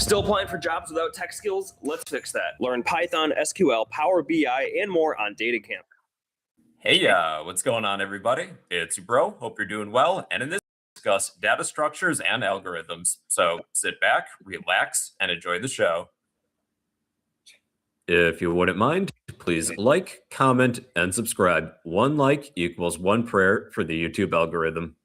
Still applying for jobs without tech skills? Let's fix that. Learn Python, SQL, Power BI, and more on Data Camp. Hey, what's going on, everybody? It's your bro. Hope you're doing well. And in this, we'll discuss data structures and algorithms. So sit back, relax, and enjoy the show. If you wouldn't mind, please like, comment, and subscribe. One like equals one prayer for the YouTube algorithm.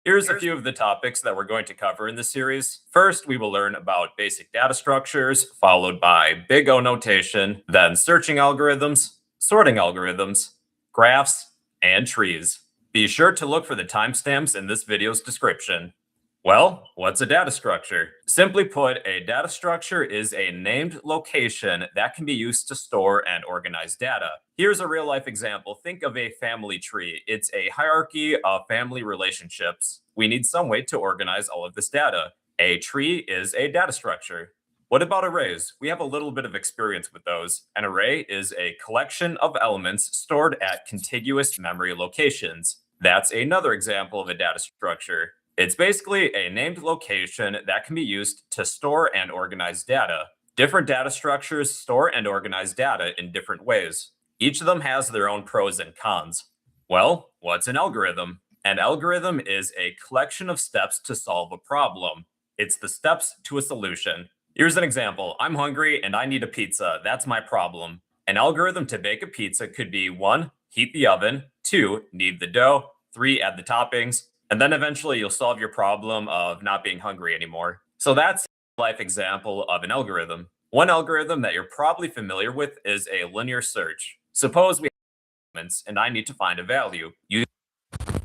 Here's a few of the topics that we're going to cover in this series. First, we will learn about basic data structures, followed by big O notation, then searching algorithms, sorting algorithms, graphs, and trees. Be sure to look for the timestamps in this video's description. Well, what's a data structure? Simply put, a data structure is a named location that can be used to store and organize data. Here's a real-life example. Think of a family tree. It's a hierarchy of family relationships. We need some way to organize all of this data. A tree is a data structure. What about arrays? We have a little bit of experience with those. An array is a collection of elements stored at contiguous memory locations. That's another example of a data structure. It's basically a named location that can be used to store and organize data. Different data structures store and organize data in different ways. Each of them has their own pros and cons. Well, what's an algorithm? An algorithm is a collection of steps to solve a problem. It's the steps to a solution. Here's an example. I'm hungry and I need a pizza. That's my problem. An algorithm to bake a pizza could be 1, heat the oven, 2, knead the dough, 3, add the toppings, and then eventually you'll solve your problem of not being hungry anymore. So that's a life example of an algorithm. One algorithm that you're probably familiar with is a linear search. Suppose we have elements and I need to find a value.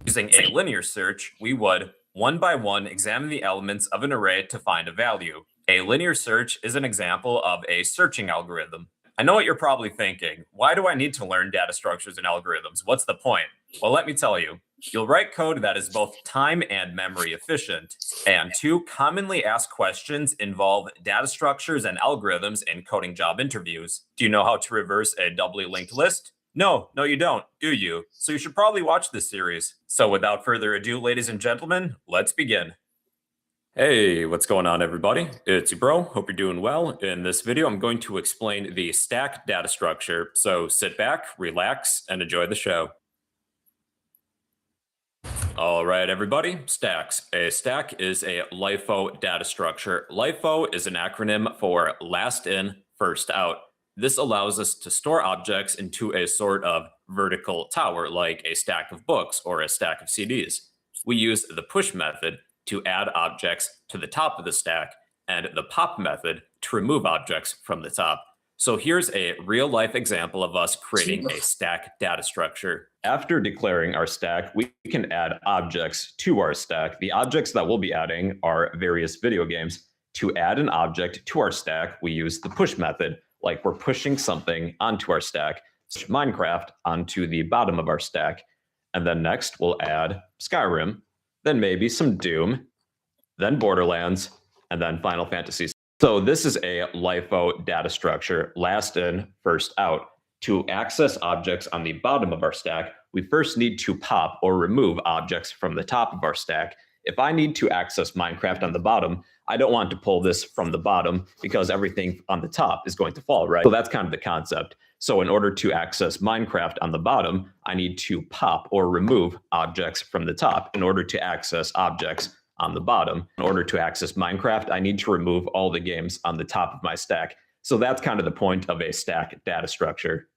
Using a linear search, we would, one by one, examine the elements of an array to find a value. A linear search is an example of a searching algorithm. I know what you're probably thinking. Why do I need to learn data structures and algorithms? What's the point? Well, let me tell you. You'll write code that is both time and memory efficient. And 2 commonly asked questions involve data structures and algorithms in coding job interviews. Do you know how to reverse a doubly linked list? No, you don't, do you? So you should probably watch this series. So without further ado, ladies and gentlemen, let's begin. Hey, what's going on, everybody? It's your bro. Hope you're doing well. In this video, I'm going to explain the stack data structure. So sit back, relax, and enjoy the show. All right, everybody, stacks. A stack is a LIFO data structure. LIFO is an acronym for last in, first out. This allows us to store objects into a sort of vertical tower, like a stack of books or a stack of CDs. We use the push method to add objects to the top of the stack and the pop method to remove objects from the top. So here's a real-life example of us creating a stack data structure. After declaring our stack, we can add objects to our stack. The objects that we'll be adding are various video games. To add an object to our stack, we use the push method, like we're pushing something onto our stack. Minecraft onto the bottom of our stack. And then next, we'll add Skyrim, then maybe some Doom, then Borderlands, and then Final Fantasy. So this is a LIFO data structure, last in, first out. To access objects on the bottom of our stack, we first need to pop or remove objects from the top of our stack. If I need to access Minecraft on the bottom, I don't want to pull this from the bottom because everything on the top is going to fall, right? So that's kind of the concept. So in order to access Minecraft on the bottom, I need to pop or remove objects from the top in order to access objects on the bottom. In order to access Minecraft, I need to remove all the games on the top of my stack. So that's kind of the point of a stack data structure.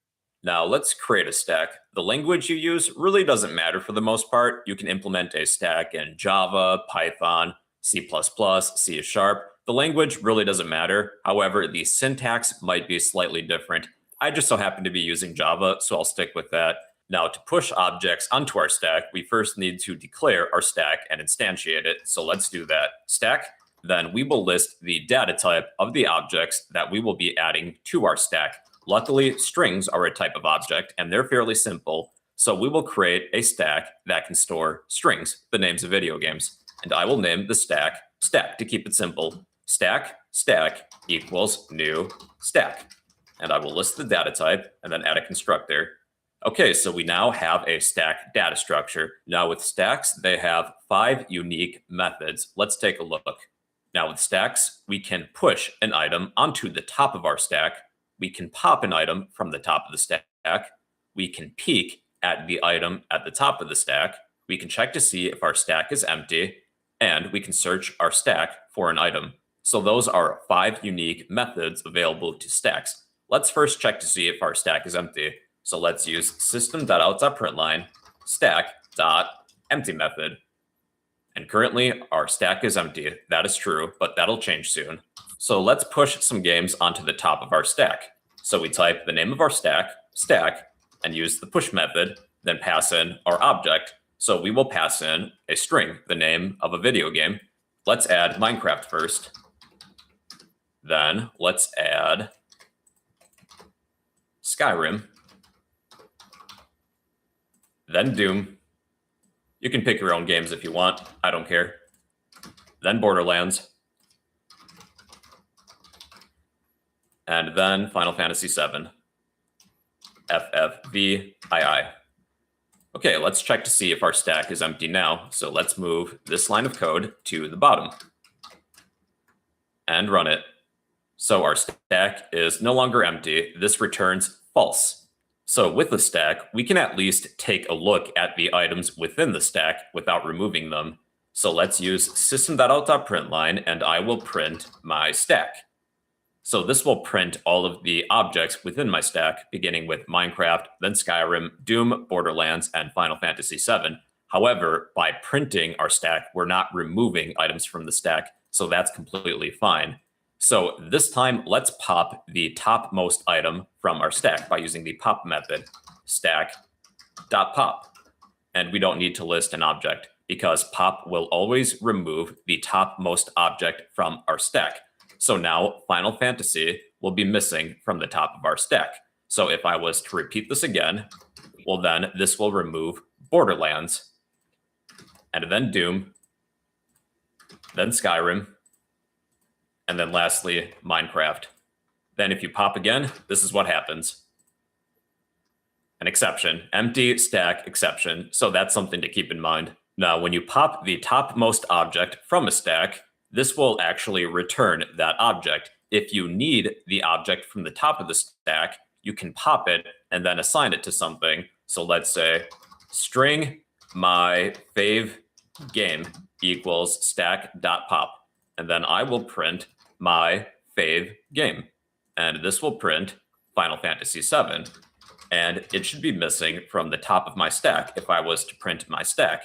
Now let's create a stack. The language you use really doesn't matter for the most part. You can implement a stack in Java, Python, C++, C#. The language really doesn't matter. However, the syntax might be slightly different. I just so happen to be using Java, so I'll stick with that. Now, to push objects onto our stack, we first need to declare our stack and instantiate it. So let's do that. Stack. Then we will list the data type of the objects that we will be adding to our stack. Luckily, strings are a type of object, and they're fairly simple. So we will create a stack that can store strings, the names of video games. And I will name the stack stack to keep it simple. Stack equals new stack. And I will list the data type and then add a constructor. Okay, so we now have a stack data structure. Now with stacks, they have 5 unique methods. Let's take a look. Now with stacks, we can push an item onto the top of our stack. We can pop an item from the top of the stack. We can peek at the item at the top of the stack. We can check to see if our stack is empty, and we can search our stack for an item. So those are 5 unique methods available to stacks. Let's first check to see if our stack is empty. So let's use system.out.println stack.empty method. And currently our stack is empty. That is true, but that'll change soon. So let's push some games onto the top of our stack. So we type the name of our stack, and use the push method, then pass in our object. So we will pass in a string, the name of a video game. Let's add Minecraft first. Then let's add Skyrim. Then Doom. You can pick your own games if you want. I don't care. Then Borderlands. And then Final Fantasy VII. FFVII. Okay, let's check to see if our stack is empty now. So let's move this line of code to the bottom and run it. So our stack is no longer empty. This returns false. So with the stack, we can at least take a look at the items within the stack without removing them. So let's use system.out.println, and I will print my stack. So this will print all of the objects within my stack, beginning with Minecraft, then Skyrim, Doom, Borderlands, and Final Fantasy VII. However, by printing our stack, we're not removing items from the stack, so that's completely fine. So this time, let's pop the topmost item from our stack by using the pop method, stack.pop. And we don't need to list an object because pop will always remove the topmost object from our stack. So now Final Fantasy will be missing from the top of our stack. So if I was to repeat this again, well then this will remove Borderlands. and then Doom, then Skyrim, and then lastly, Minecraft. Then if you pop again, this is what happens. An exception, empty stack exception. So that's something to keep in mind. Now, when you pop the topmost object from a stack, this will actually return that object. If you need the object from the top of the stack, you can pop it and then assign it to something. So let's say string my fave game equals stack.pop. And then I will print my fave game. And this will print Final Fantasy VII. And it should be missing from the top of my stack if I was to print my stack.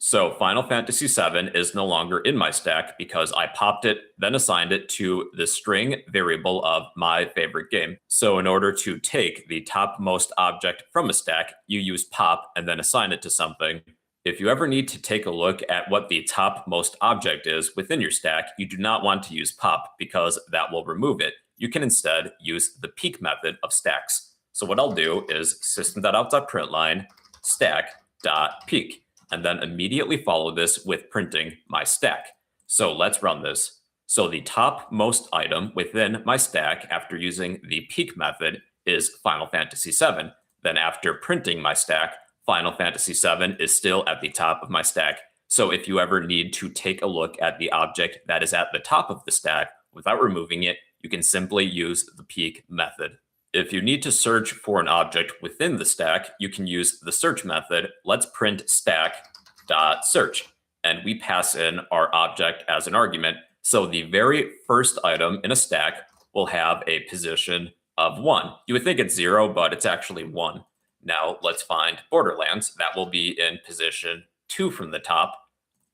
So Final Fantasy VII is no longer in my stack because I popped it, then assigned it to the string variable of my favorite game. So in order to take the topmost object from a stack, you use pop and then assign it to something. If you ever need to take a look at what the topmost object is within your stack, you do not want to use pop because that will remove it. You can instead use the peek method of stacks. So what I'll do is system.out.println stack.peek, and then immediately follow this with printing my stack. So let's run this. So the topmost item within my stack after using the peek method is Final Fantasy VII. Then after printing my stack, Final Fantasy VII is still at the top of my stack. So if you ever need to take a look at the object that is at the top of the stack without removing it, you can simply use the peek method. If you need to search for an object within the stack, you can use the search method. Let's print stack.search, and we pass in our object as an argument. So the very first item in a stack will have a position of 1. You would think it's 0, but it's actually 1. Now let's find Borderlands. That will be in position 2 from the top.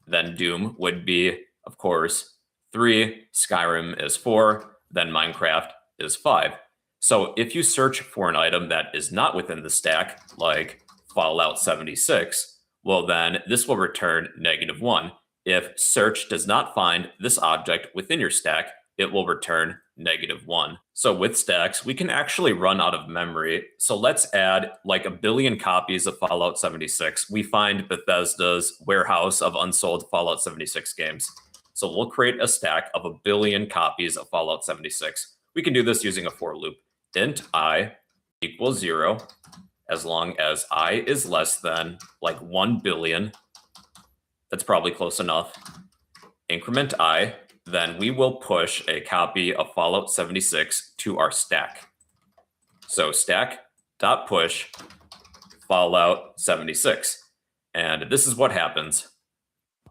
Then Doom would be, of course, 3. Skyrim is 4. Then Minecraft is 5. So if you search for an item that is not within the stack, like Fallout 76, well then this will return -1. If search does not find this object within your stack, it will return -1. So with stacks, we can actually run out of memory. So let's add like 1 billion copies of Fallout 76. We find Bethesda's warehouse of unsold Fallout 76 games. So we'll create a stack of 1 billion copies of Fallout 76. We can do this using a for loop. Int I equals 0, as long as I is less than like 1 billion. That's probably close enough. Increment I, then we will push a copy of Fallout 76 to our stack. So stack.push Fallout 76. And this is what happens.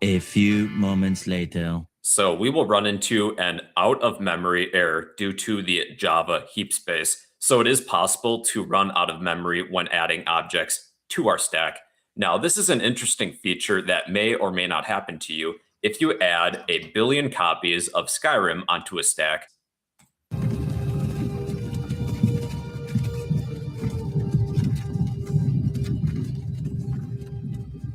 A few moments later. So we will run into an out of memory error due to the Java heap space. So it is possible to run out of memory when adding objects to our stack. Now, this is an interesting feature that may or may not happen to you if you add 1 billion copies of Skyrim onto a stack.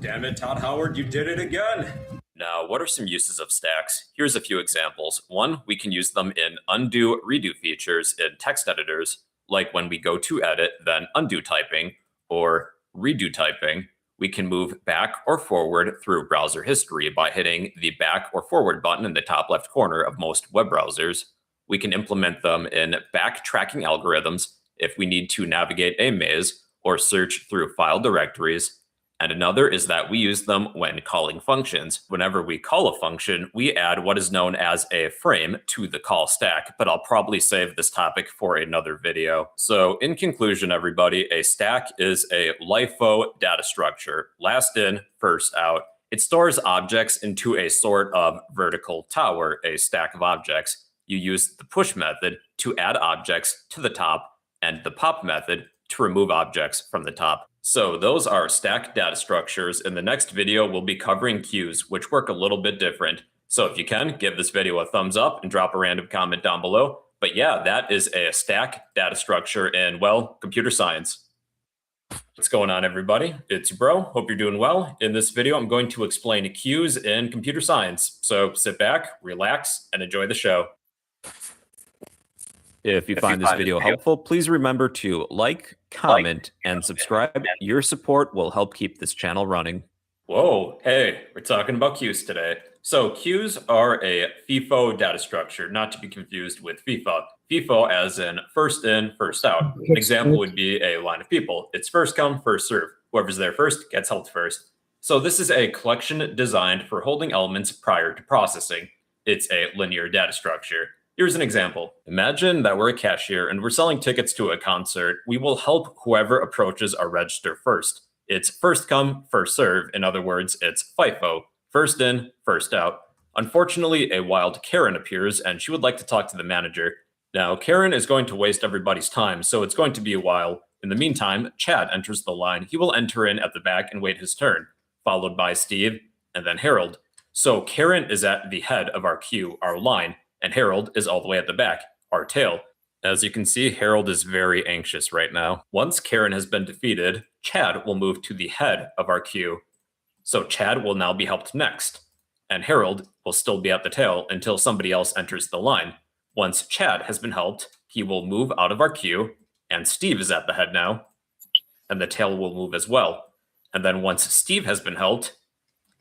Damn it, Todd Howard, you did it again. Now, what are some uses of stacks? Here's a few examples. One, we can use them in undo, redo features in text editors, like when we go to edit, then undo typing, or redo typing. We can move back or forward through browser history by hitting the back or forward button in the top left corner of most web browsers. We can implement them in backtracking algorithms if we need to navigate a maze or search through file directories. And another is that we use them when calling functions. Whenever we call a function, we add what is known as a frame to the call stack, but I'll probably save this topic for another video. So in conclusion, everybody, a stack is a LIFO data structure, last in, first out. It stores objects into a sort of vertical tower, a stack of objects. You use the push method to add objects to the top and the pop method to remove objects from the top. So those are stack data structures. In the next video, we'll be covering queues, which work a little bit different. So if you can, give this video a thumbs up and drop a random comment down below. But yeah, that is a stack data structure in, well, computer science. What's going on, everybody? It's your bro. Hope you're doing well. In this video, I'm going to explain queues in computer science. So sit back, relax, and enjoy the show. If you find this video helpful, please remember to like, comment, and subscribe. Your support will help keep this channel running. Whoa, hey, we're talking about queues today. So queues are a FIFO data structure, not to be confused with FIFA. FIFO as in first in, first out. An example would be a line of people. It's first come, first serve. Whoever's there first gets helped first. So this is a collection designed for holding elements prior to processing. It's a linear data structure. Here's an example. Imagine that we're a cashier and we're selling tickets to a concert. We will help whoever approaches our register first. It's first come, first serve. In other words, it's FIFO, first in, first out. Unfortunately, a wild Karen appears and she would like to talk to the manager. Now, Karen is going to waste everybody's time, so it's going to be a while. In the meantime, Chad enters the line. He will enter in at the back and wait his turn, followed by Steve and then Harold. So Karen is at the head of our queue, our line, and Harold is all the way at the back, our tail. As you can see, Harold is very anxious right now. Once Karen has been defeated, Chad will move to the head of our queue. So Chad will now be helped next, and Harold will still be at the tail until somebody else enters the line. Once Chad has been helped, he will move out of our queue, and Steve is at the head now, and the tail will move as well. And then once Steve has been helped,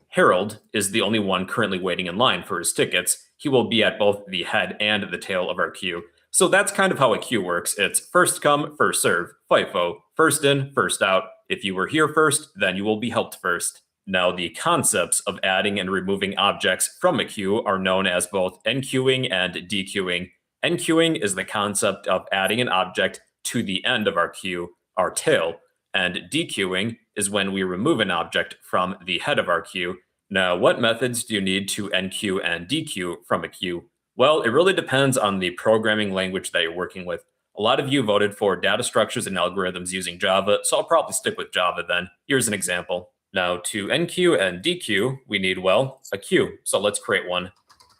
Harold is the only one currently waiting in line for his tickets. He will be at both the head and the tail of our queue. So that's kind of how a queue works. It's first come, first serve, FIFO, first in, first out. If you were here first, then you will be helped first. Now, the concepts of adding and removing objects from a queue are known as both enqueuing and dequeuing. Enqueuing is the concept of adding an object to the end of our queue, our tail, and dequeuing is when we remove an object from the head of our queue. Now, what methods do you need to enqueue and dequeue from a queue? Well, it really depends on the programming language that you're working with. A lot of you voted for data structures and algorithms using Java, so I'll probably stick with Java then. Here's an example. Now, to enqueue and dequeue, we need, well, a queue. So let's create one.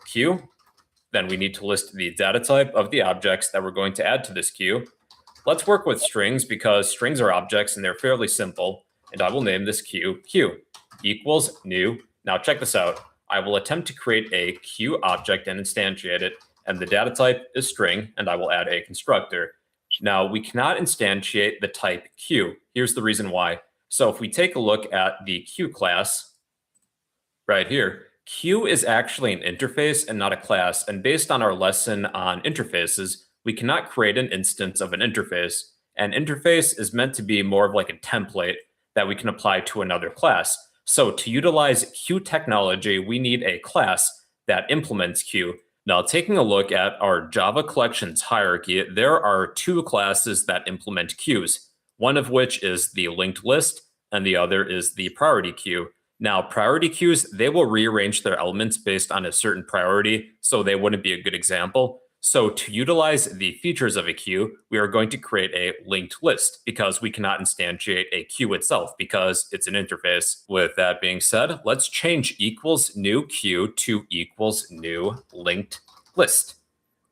Queue. Then we need to list the data type of the objects that we're going to add to this queue. Let's work with strings because strings are objects and they're fairly simple. And I will name this queue equals new. Now check this out. I will attempt to create a queue object and instantiate it, and the data type is string, and I will add a constructor. Now, we cannot instantiate the type queue. Here's the reason why. So if we take a look at the queue class right here, queue is actually an interface and not a class, and based on our lesson on interfaces, we cannot create an instance of an interface. An interface is meant to be more of like a template that we can apply to another class. So to utilize queue technology, we need a class that implements queue. Now, taking a look at our Java collections hierarchy, there are two classes that implement queues, one of which is the linked list, and the other is the priority queue. Now, priority queues, they will rearrange their elements based on a certain priority, so they wouldn't be a good example. So to utilize the features of a queue, we are going to create a linked list because we cannot instantiate a queue itself because it's an interface. With that being said, let's change equals new queue to equals new linked list.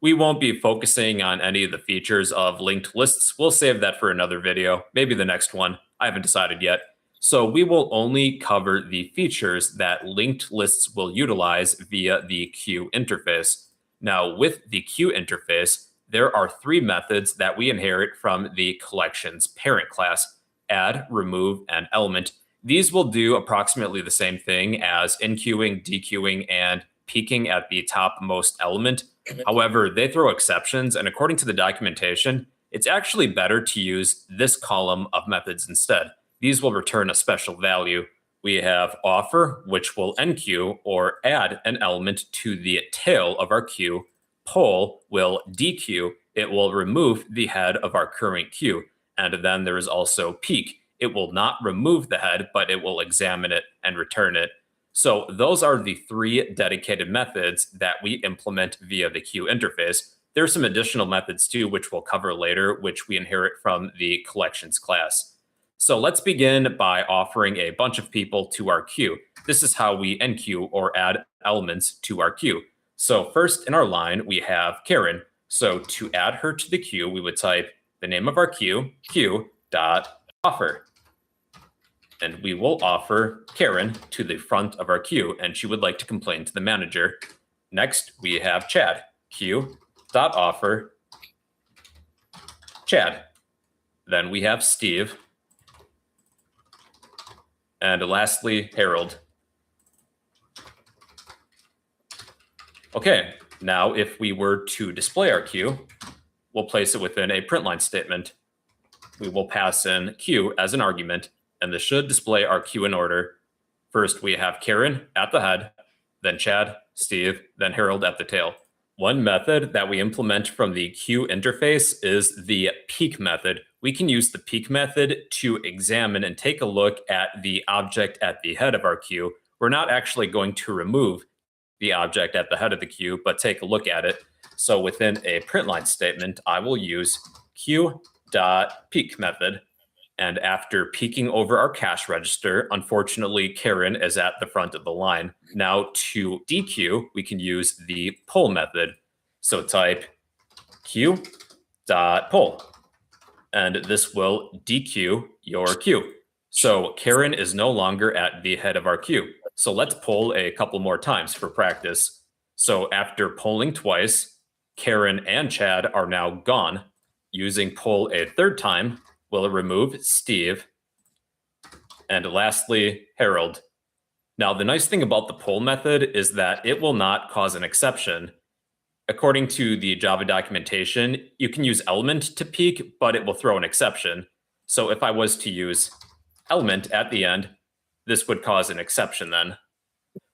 We won't be focusing on any of the features of linked lists. We'll save that for another video, maybe the next one. I haven't decided yet. So we will only cover the features that linked lists will utilize via the queue interface. Now, with the queue interface, there are three methods that we inherit from the collections parent class: add, remove, and element. These will do approximately the same thing as enqueuing, dequeuing, and peeking at the topmost element. However, they throw exceptions, and according to the documentation, it's actually better to use this column of methods instead. These will return a special value. We have offer, which will enqueue or add an element to the tail of our queue. Poll will dequeue. It will remove the head of our current queue. And then there is also peek. It will not remove the head, but it will examine it and return it. So those are the three dedicated methods that we implement via the queue interface. There's some additional methods too, which we'll cover later, which we inherit from the collections class. So let's begin by offering a bunch of people to our queue. This is how we enqueue or add elements to our queue. So first in our line, we have Karen. So to add her to the queue, we would type the name of our queue, queue.offer. And we will offer Karen to the front of our queue, and she would like to complain to the manager. Next, we have Chad, queue.offer Chad. Then we have Steve. And lastly, Harold. Okay, now if we were to display our queue, we'll place it within a print line statement. We will pass in Q as an argument, and this should display our queue in order. First, we have Karen at the head, then Chad, Steve, then Harold at the tail. One method that we implement from the queue interface is the peek method. We can use the peek method to examine and take a look at the object at the head of our queue. We're not actually going to remove the object at the head of the queue, but take a look at it. So within a print line statement, I will use queue.peek method. And after peeking over our cash register, unfortunately, Karen is at the front of the line. Now to dequeue, we can use the pull method. So type queue.pull, and this will dequeue your queue. So Karen is no longer at the head of our queue. So let's pull a couple more times for practice. So after pulling twice, Karen and Chad are now gone. Using pull a third time, we'll remove Steve. And lastly, Harold. Now, the nice thing about the pull method is that it will not cause an exception. According to the Java documentation, you can use element to peek, but it will throw an exception. So if I was to use element at the end, this would cause an exception then.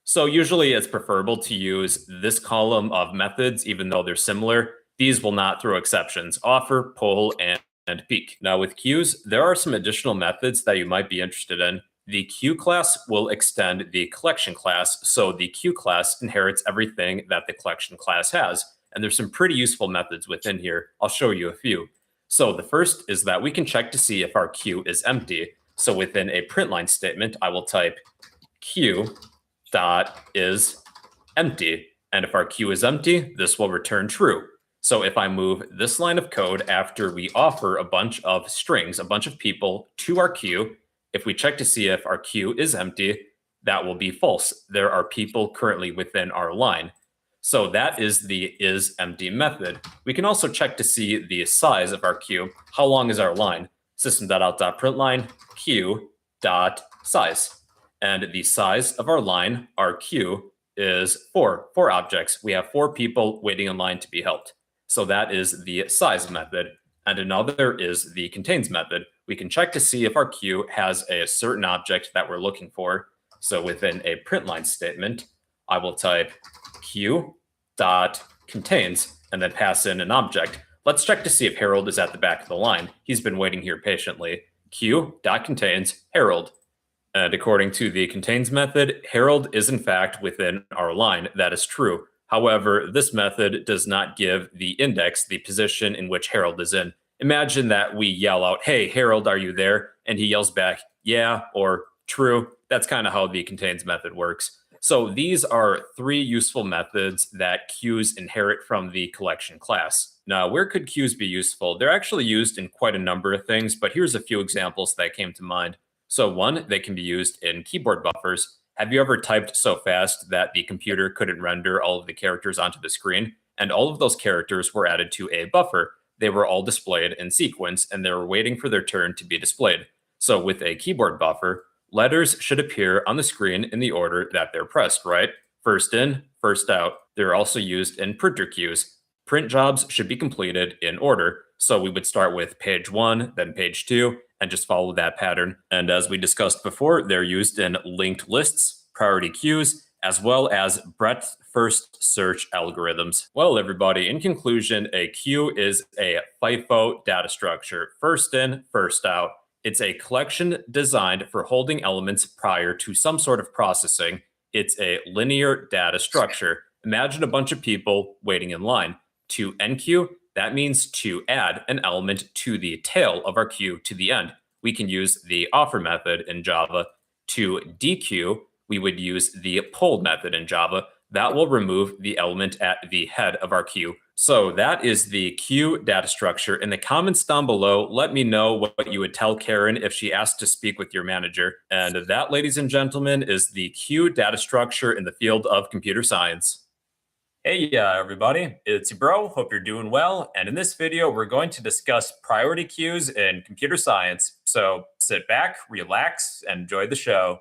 So usually it's preferable to use this column of methods, even though they're similar. These will not throw exceptions: offer, pull, and peek. Now with queues, there are some additional methods that you might be interested in. The queue class will extend the collection class, so the queue class inherits everything that the collection class has. And there's some pretty useful methods within here. I'll show you a few. So the first is that we can check to see if our queue is empty. So within a print line statement, I will type queue.is empty. And if our queue is empty, this will return true. So if I move this line of code after we offer a bunch of strings, a bunch of people to our queue, if we check to see if our queue is empty, that will be false. There are people currently within our line. So that is the isEmpty method. We can also check to see the size of our queue. How long is our line? System.out.println queue.size. And the size of our line, our queue, is four objects. We have 4 people waiting in line to be helped. So that is the size method. And another is the contains method. We can check to see if our queue has a certain object that we're looking for. So within a print line statement, I will type queue.contains and then pass in an object. Let's check to see if Harold is at the back of the line. He's been waiting here patiently. Queue.contains Harold. And according to the contains method, Harold is in fact within our line. That is true. However, this method does not give the index the position in which Harold is in. Imagine that we yell out, "Hey, Harold, are you there?" And he yells back, "Yeah," or "True." That's kind of how the contains method works. So these are 3 useful methods that queues inherit from the collection class. Now, where could queues be useful? They're actually used in quite a number of things, but here's a few examples that came to mind. So one, they can be used in keyboard buffers. Have you ever typed so fast that the computer couldn't render all of the characters onto the screen? And all of those characters were added to a buffer. They were all displayed in sequence, and they were waiting for their turn to be displayed. So with a keyboard buffer, letters should appear on the screen in the order that they're pressed, right? First in, first out. They're also used in printer queues. Print jobs should be completed in order. So we would start with page 1, then page 2, and just follow that pattern. And as we discussed before, they're used in linked lists, priority queues, as well as breadth first search algorithms. Well, everybody, in conclusion, a queue is a FIFO data structure, first in, first out. It's a collection designed for holding elements prior to some sort of processing. It's a linear data structure. Imagine a bunch of people waiting in line. To enqueue, that means to add an element to the tail of our queue to the end. We can use the offer method in Java. To dequeue, we would use the pull method in Java. That will remove the element at the head of our queue. So that is the queue data structure. In the comments down below, let me know what you would tell Karen if she asked to speak with your manager. And that, ladies and gentlemen, is the queue data structure in the field of computer science. Hey, everybody, it's your bro. Hope you're doing well. And in this video, we're going to discuss priority queues in computer science. So sit back, relax, and enjoy the show.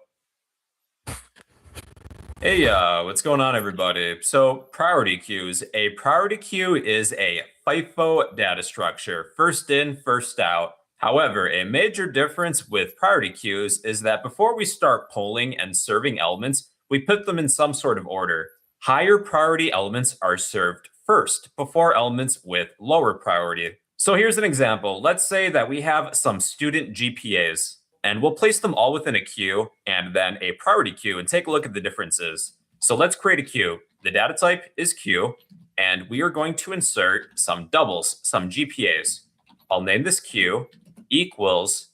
Hey, what's going on, everybody? So priority queues. A priority queue is a FIFO data structure, first in, first out. However, a major difference with priority queues is that before we start polling and serving elements, we put them in some sort of order. Higher priority elements are served first before elements with lower priority. So here's an example. Let's say that we have some student GPAs, and we'll place them all within a queue and then a priority queue and take a look at the differences. So let's create a queue. The data type is queue, and we are going to insert some doubles, some GPAs. I'll name this queue equals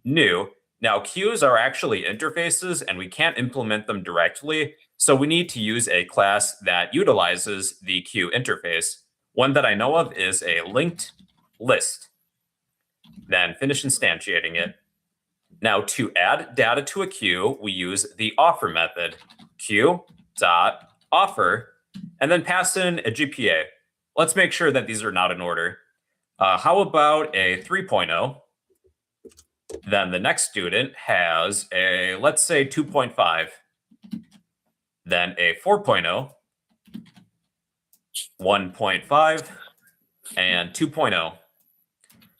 new. Now, queues are actually interfaces, and we can't implement them directly. So we need to use a class that utilizes the queue interface. One that I know of is a linked list. Then finish instantiating it. Now, to add data to a queue, we use the offer method, queue.offer, and then pass in a GPA. Let's make sure that these are not in order. How about a 3.0? Then the next student has a, let's say, 2.5. Then a 4.0, 1.5, and 2.0.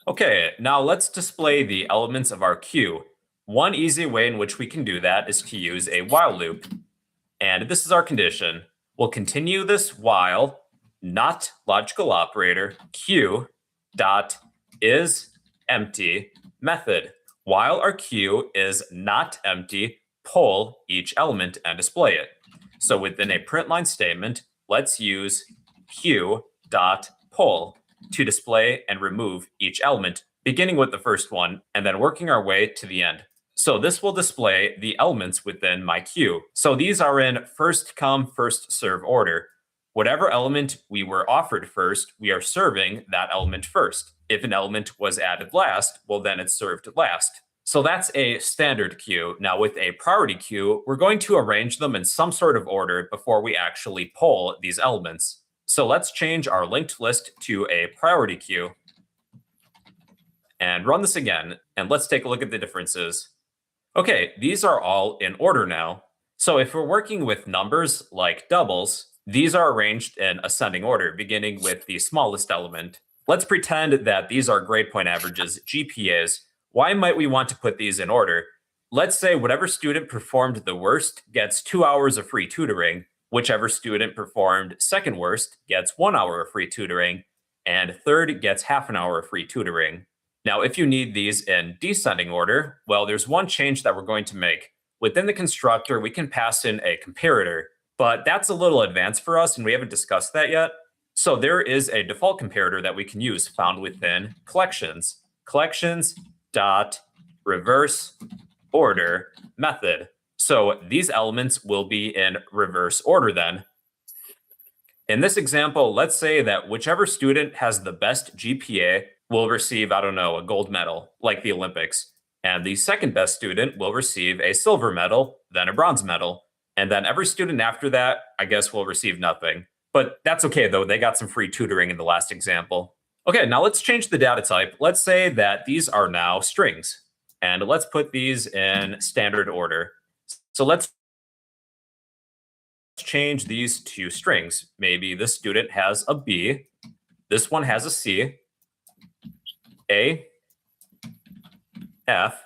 Okay, now let's display the elements of our queue. One easy way in which we can do that is to use a while loop. And this is our condition. We'll continue this while not logical operator queue dot is empty method. While our queue is not empty, poll each element and display it. So within a print line statement, let's use queue.poll to display and remove each element, beginning with the first one and then working our way to the end. So this will display the elements within my queue. So these are in first come, first serve order. Whatever element we were offered first, we are serving that element first. If an element was added last, well, then it's served last. So that's a standard queue. Now with a priority queue, we're going to arrange them in some sort of order before we actually poll these elements. So let's change our linked list to a priority queue and run this again. And let's take a look at the differences. Okay, these are all in order now. So if we're working with numbers like doubles, these are arranged in ascending order, beginning with the smallest element. Let's pretend that these are grade point averages, GPAs. Why might we want to put these in order? Let's say whatever student performed the worst gets 2 hours of free tutoring, whichever student performed second worst gets 1 hour of free tutoring, and third gets half an hour of free tutoring. Now, if you need these in descending order, well, there's one change that we're going to make. Within the constructor, we can pass in a comparator, but that's a little advanced for us, and we haven't discussed that yet. So there is a default comparator that we can use found within collections. Collections.reverse order method. So these elements will be in reverse order then. In this example, let's say that whichever student has the best GPA will receive, I don't know, a gold medal, like the Olympics. And the second best student will receive a silver medal, then a bronze medal. And then every student after that, I guess, will receive nothing. But that's okay, though. They got some free tutoring in the last example. Okay, now let's change the data type. Let's say that these are now strings. And let's put these in standard order. So let's change these to strings. Maybe this student has a B. This one has a C, A, F,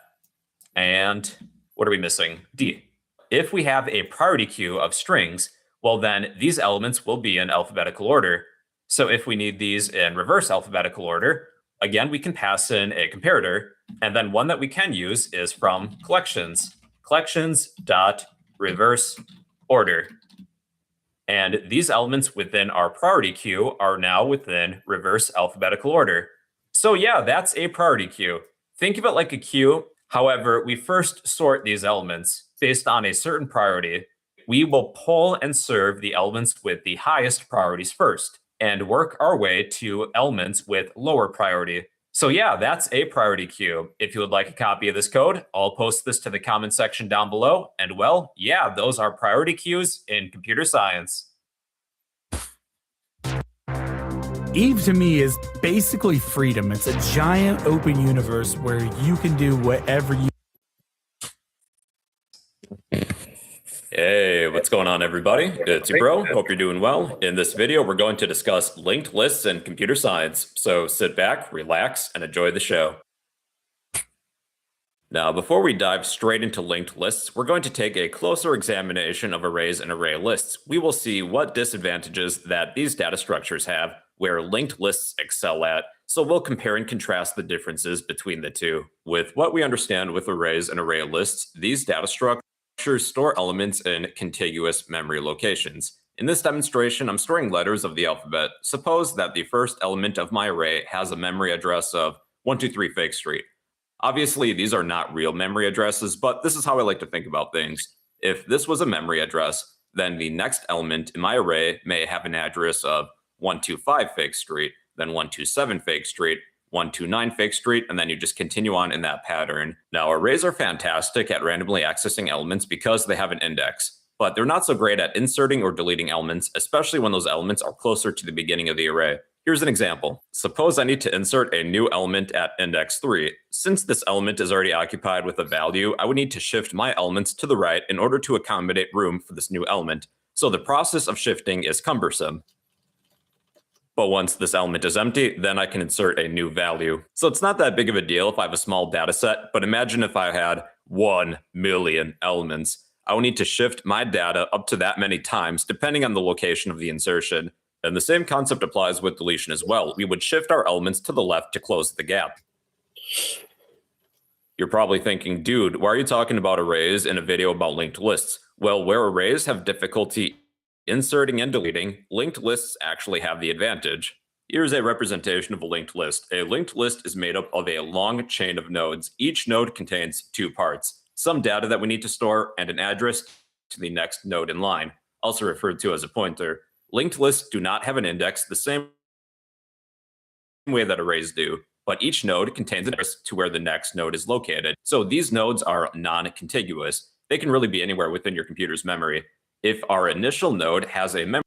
and what are we missing? D. If we have a priority queue of strings, well, then these elements will be in alphabetical order. So if we need these in reverse alphabetical order, again, we can pass in a comparator. And then one that we can use is from collections, collections.reverse order. And these elements within our priority queue are now within reverse alphabetical order. So yeah, that's a priority queue. Think of it like a queue. However, we first sort these elements based on a certain priority. We will pull and serve the elements with the highest priorities first and work our way to elements with lower priority. So yeah, that's a priority queue. If you would like a copy of this code, I'll post this to the comment section down below. And well, yeah, those are priority queues in computer science. Eve to me is basically freedom. It's a giant open universe where you can do whatever you. Hey, what's going on, everybody? It's your bro. Hope you're doing well. In this video, we're going to discuss linked lists and computer science. So sit back, relax, and enjoy the show. Now, before we dive straight into linked lists, we're going to take a closer examination of arrays and array lists. We will see what disadvantages that these data structures have, where linked lists excel at, so we'll compare and contrast the differences between the two. With what we understand with arrays and array lists, these data structures store elements in contiguous memory locations. In this demonstration, I'm storing letters of the alphabet. Suppose that the first element of my array has a memory address of 123 Fake Street. Obviously, these are not real memory addresses, but this is how I like to think about things. If this was a memory address, then the next element in my array may have an address of 125 Fake Street, then 127 Fake Street, 129 Fake Street, and then you just continue on in that pattern. Now, arrays are fantastic at randomly accessing elements because they have an index, but they're not so great at inserting or deleting elements, especially when those elements are closer to the beginning of the array. Here's an example. Suppose I need to insert a new element at index 3. Since this element is already occupied with a value, I would need to shift my elements to the right in order to accommodate room for this new element. So the process of shifting is cumbersome. But once this element is empty, then I can insert a new value. So it's not that big of a deal if I have a small data set, but imagine if I had 1 million elements. I would need to shift my data up to that many times, depending on the location of the insertion. And the same concept applies with deletion as well. We would shift our elements to the left to close the gap. You're probably thinking, dude, why are you talking about arrays in a video about linked lists? Well, where arrays have difficulty inserting and deleting, linked lists actually have the advantage. Here's a representation of a linked list. A linked list is made up of a long chain of nodes. Each node contains two parts, some data that we need to store, and an address to the next node in line, also referred to as a pointer. Linked lists do not have an index the same way that arrays do, but each node contains an address to where the next node is located. So these nodes are non-contiguous. They can really be anywhere within your computer's memory. If our initial node has a memory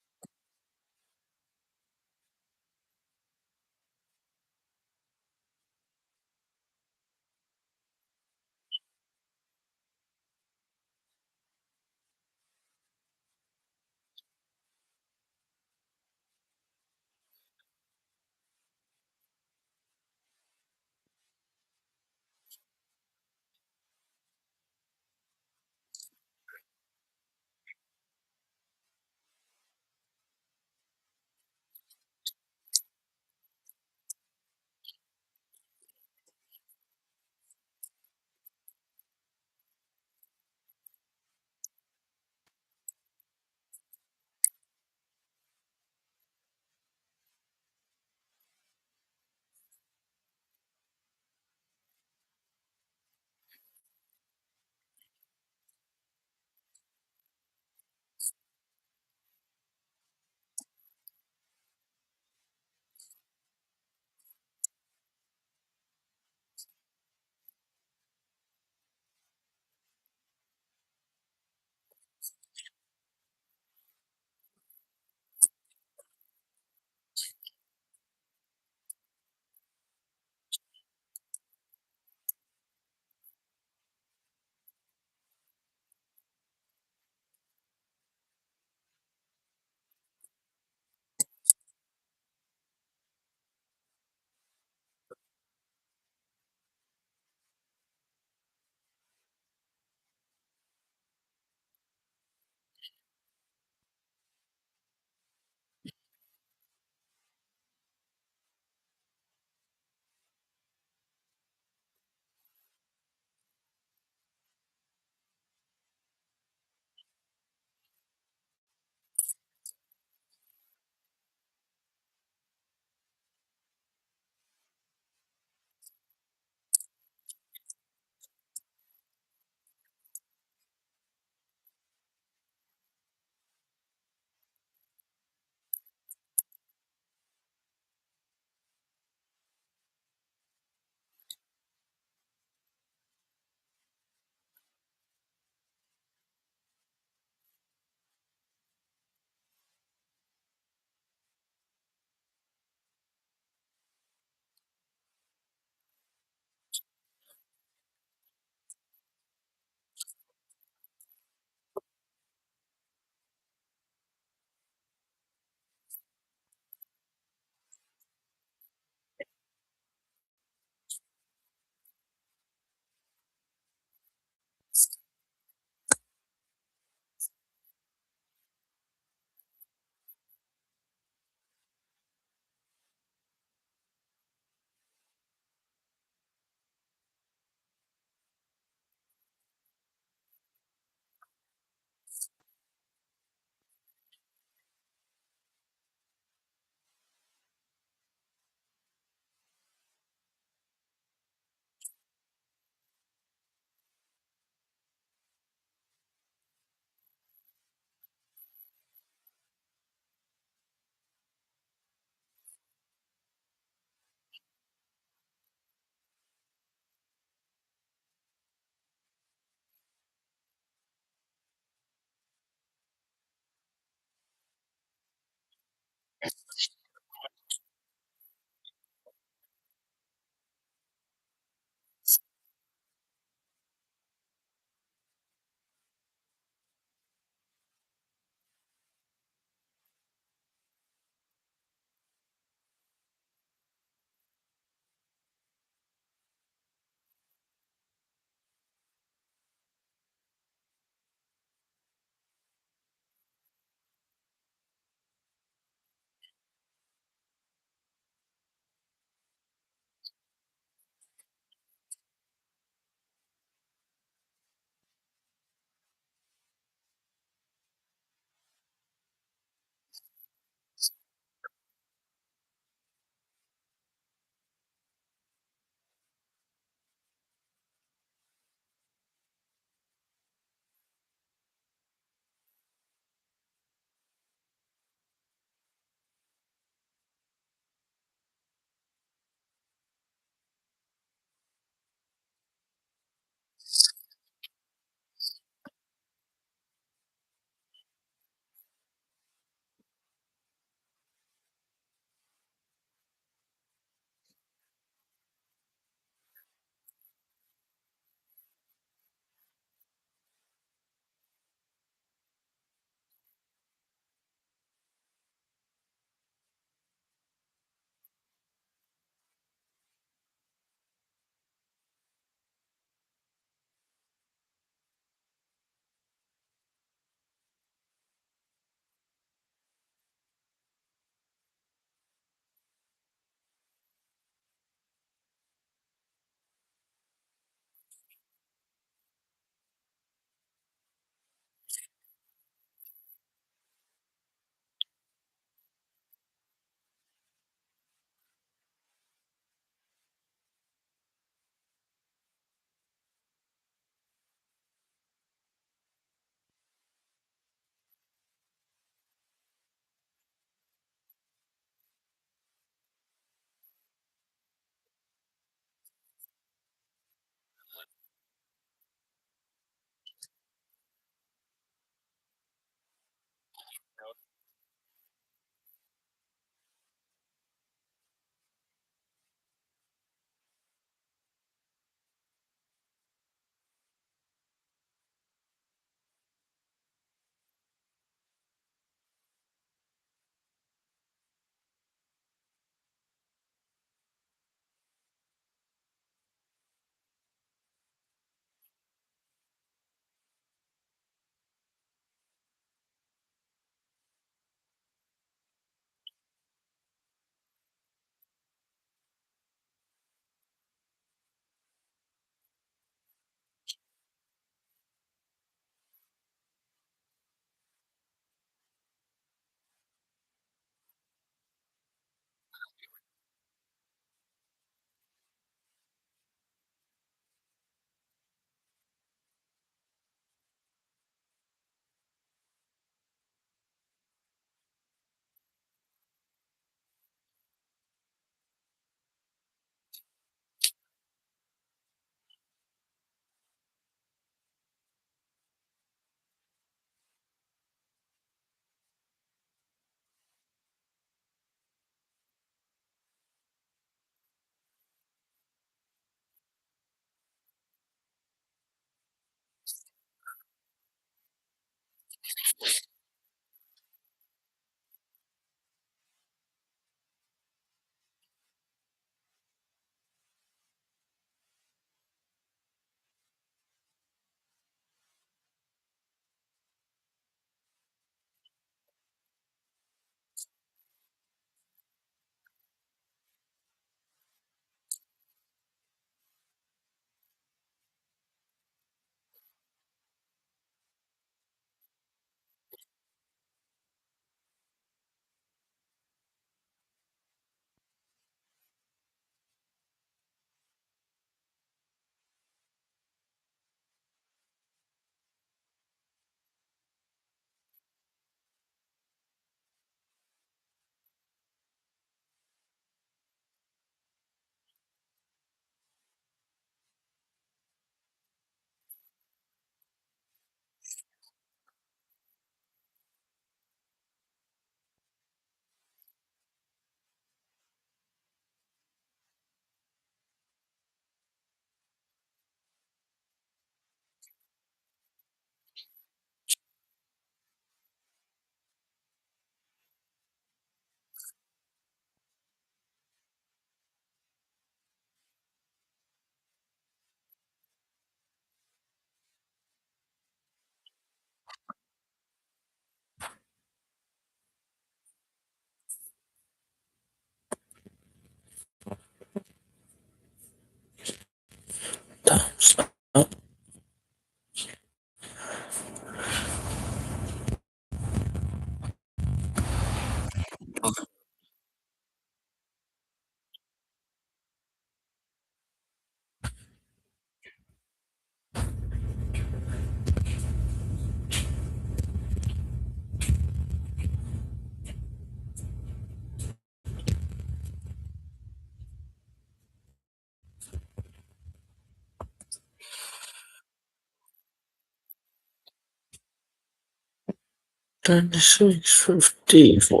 2654.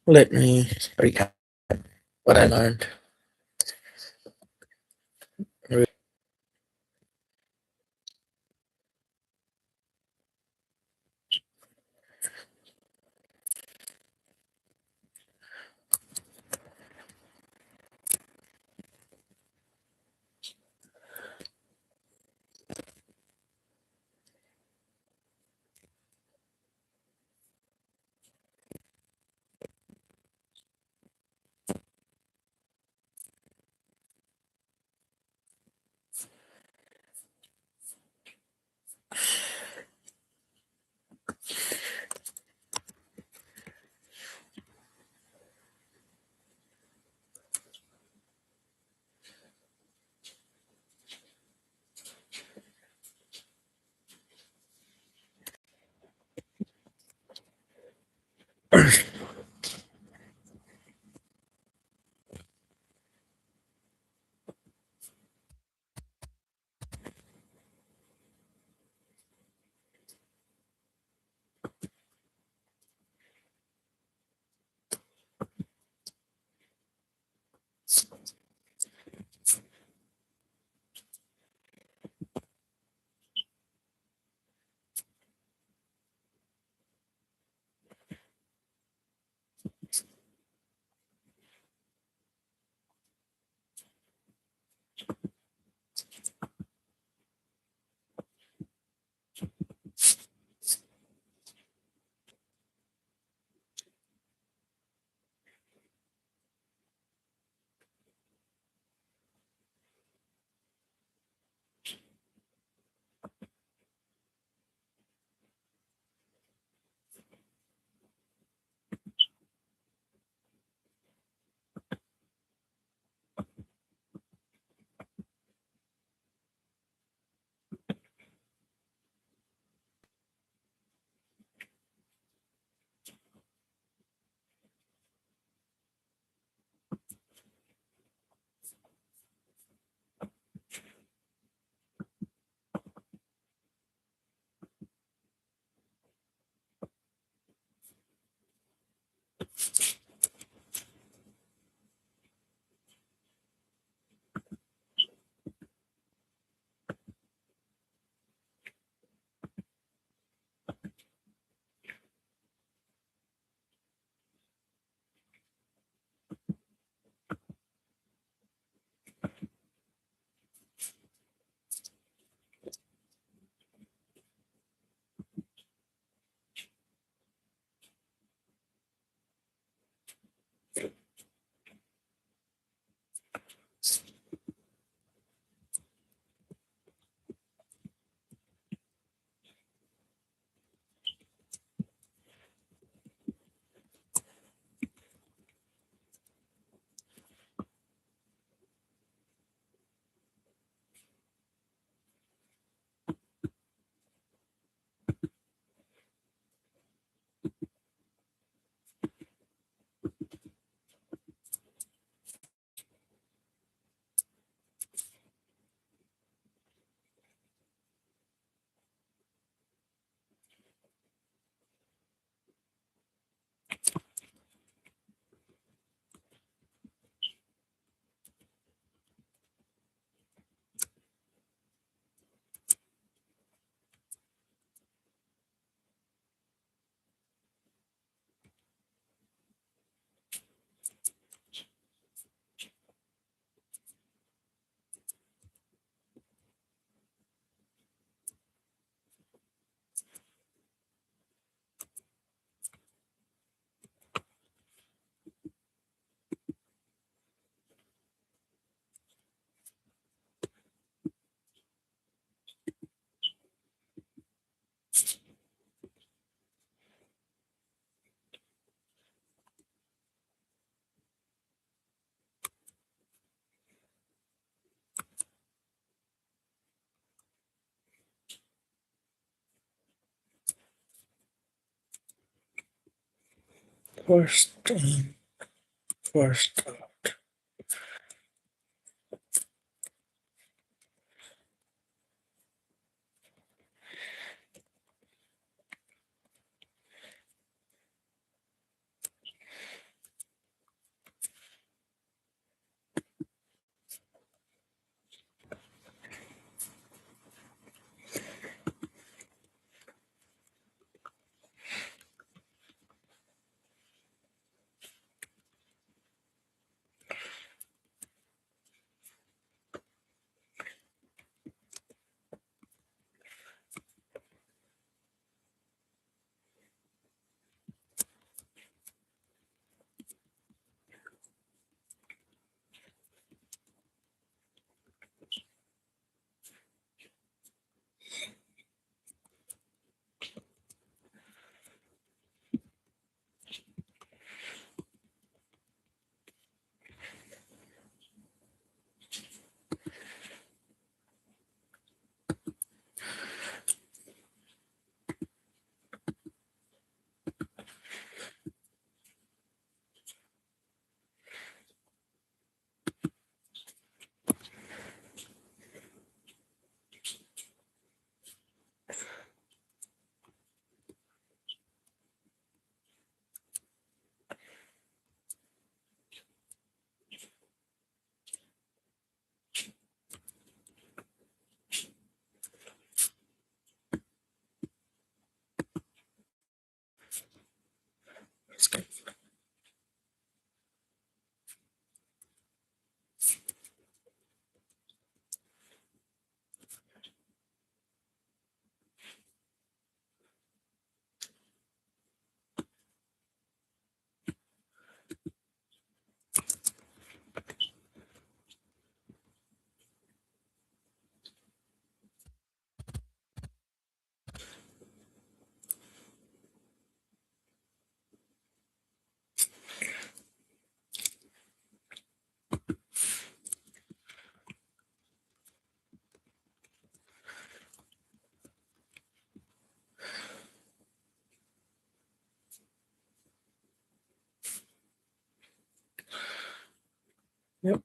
Let me recap what I learned. First, first. Let's go. Yep.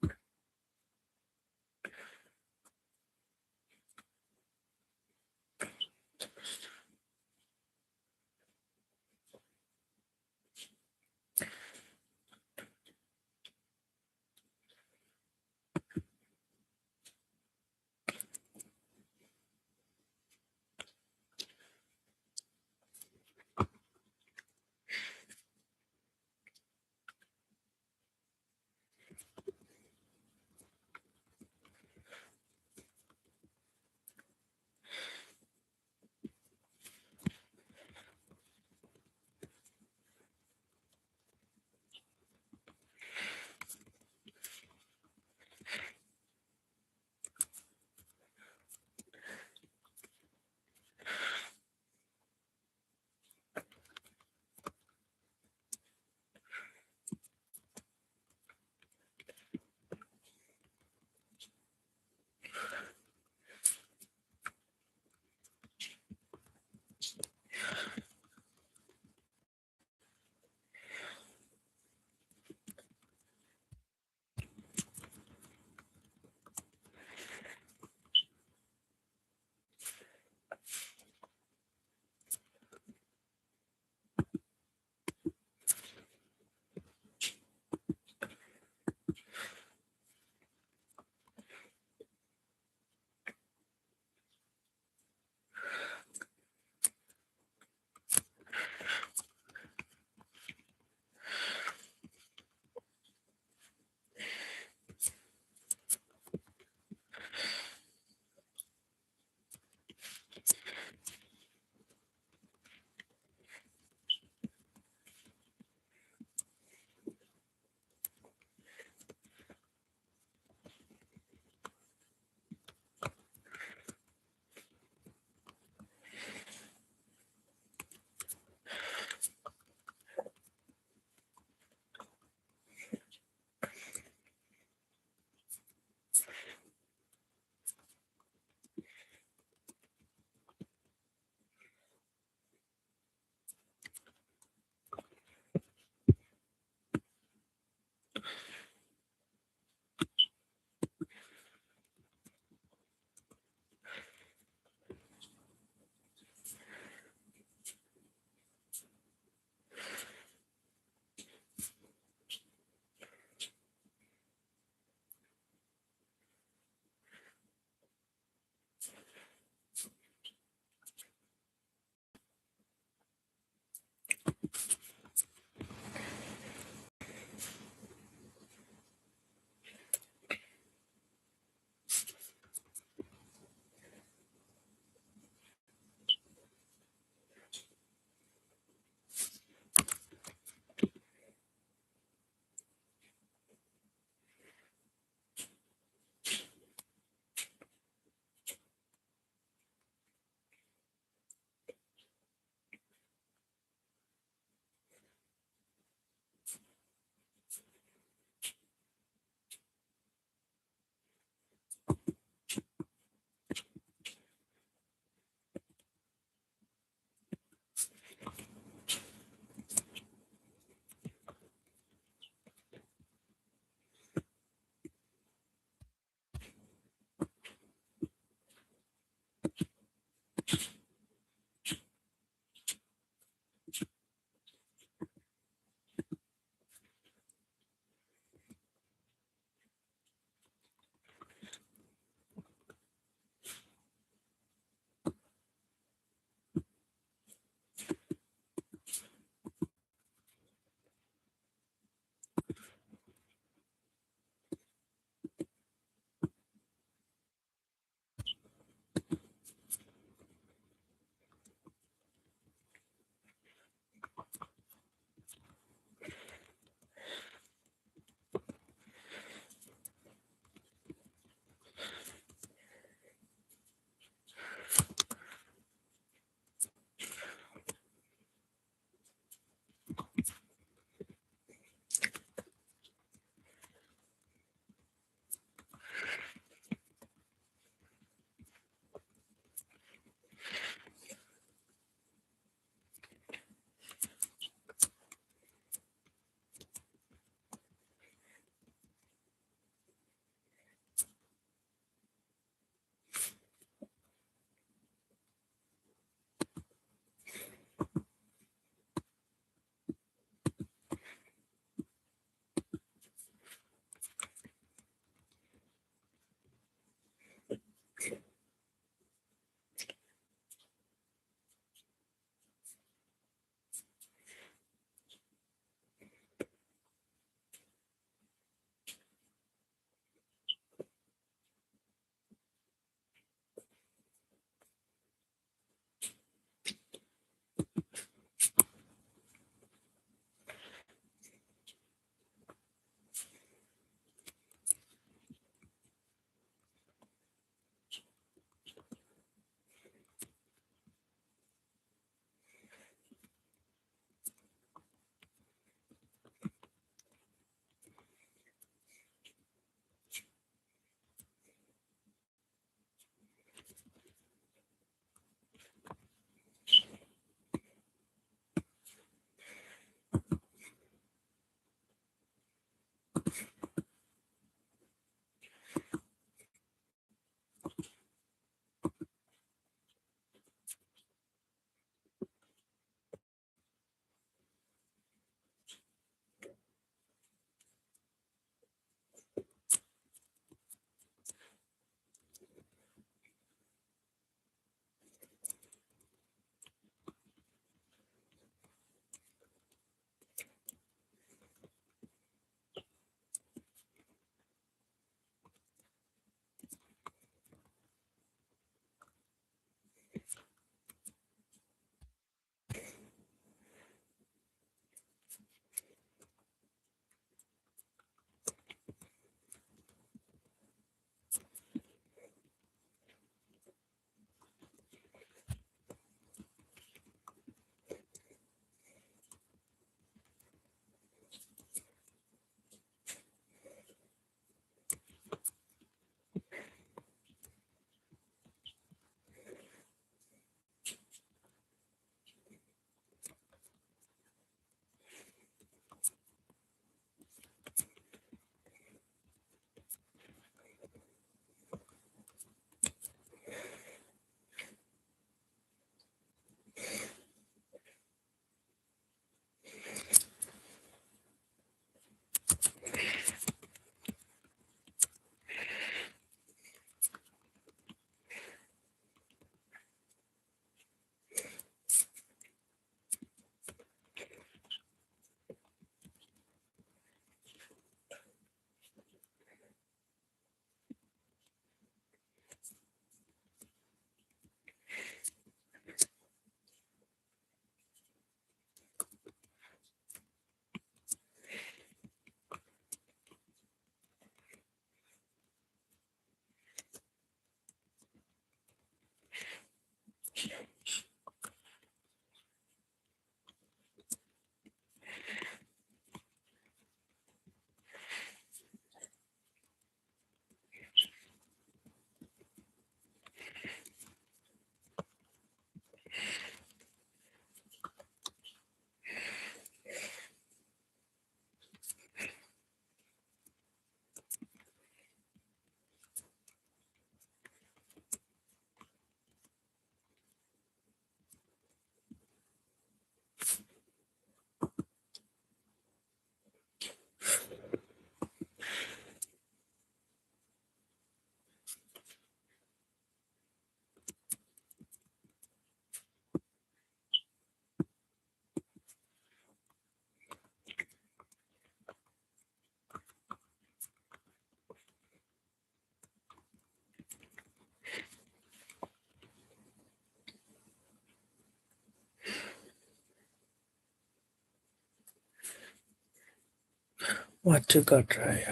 What to got right?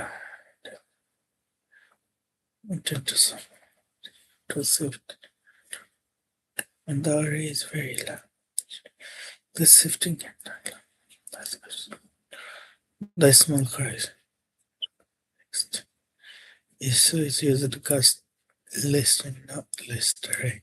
Intent to shift, and the array is very large. The shifting can that's good. The small size text is used to cast list and not list array.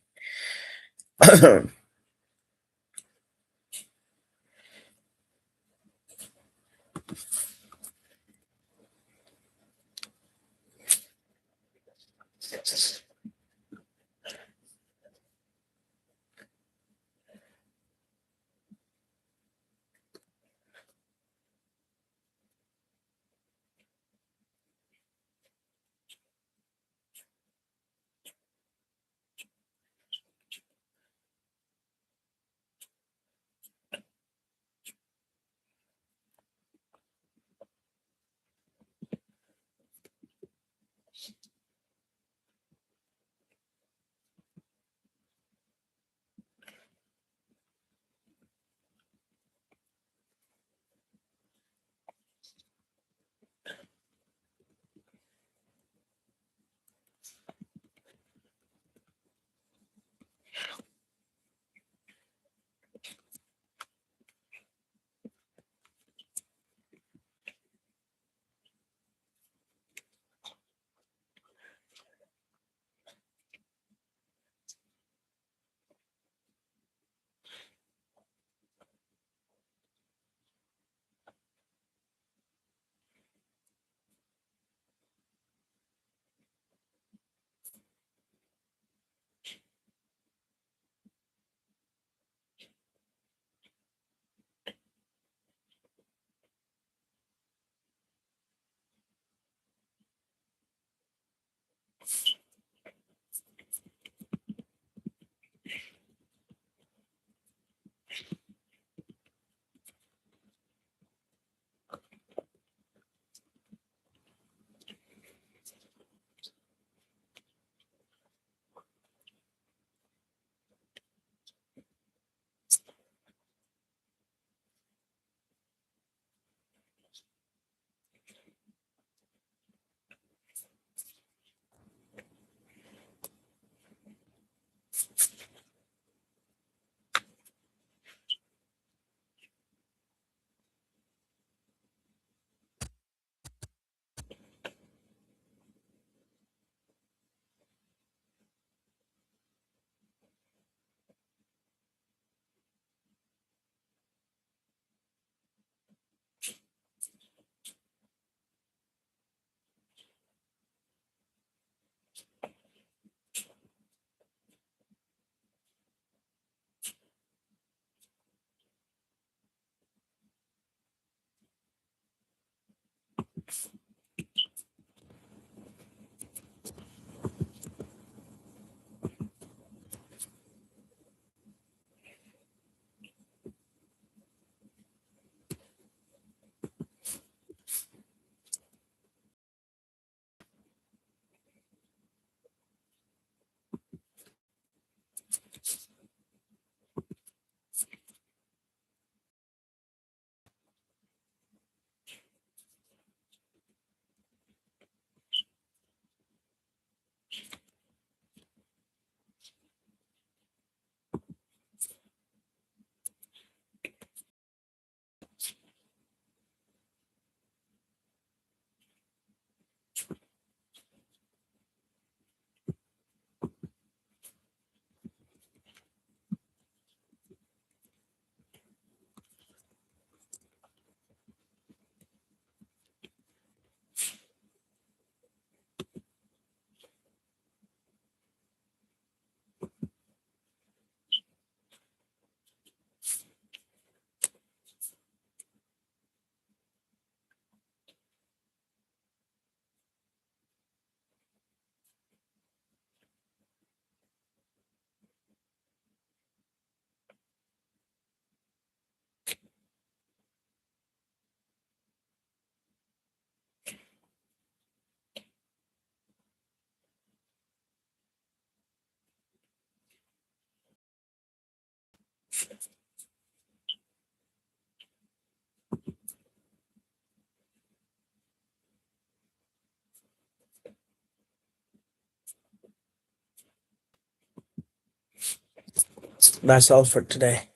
That's all for today.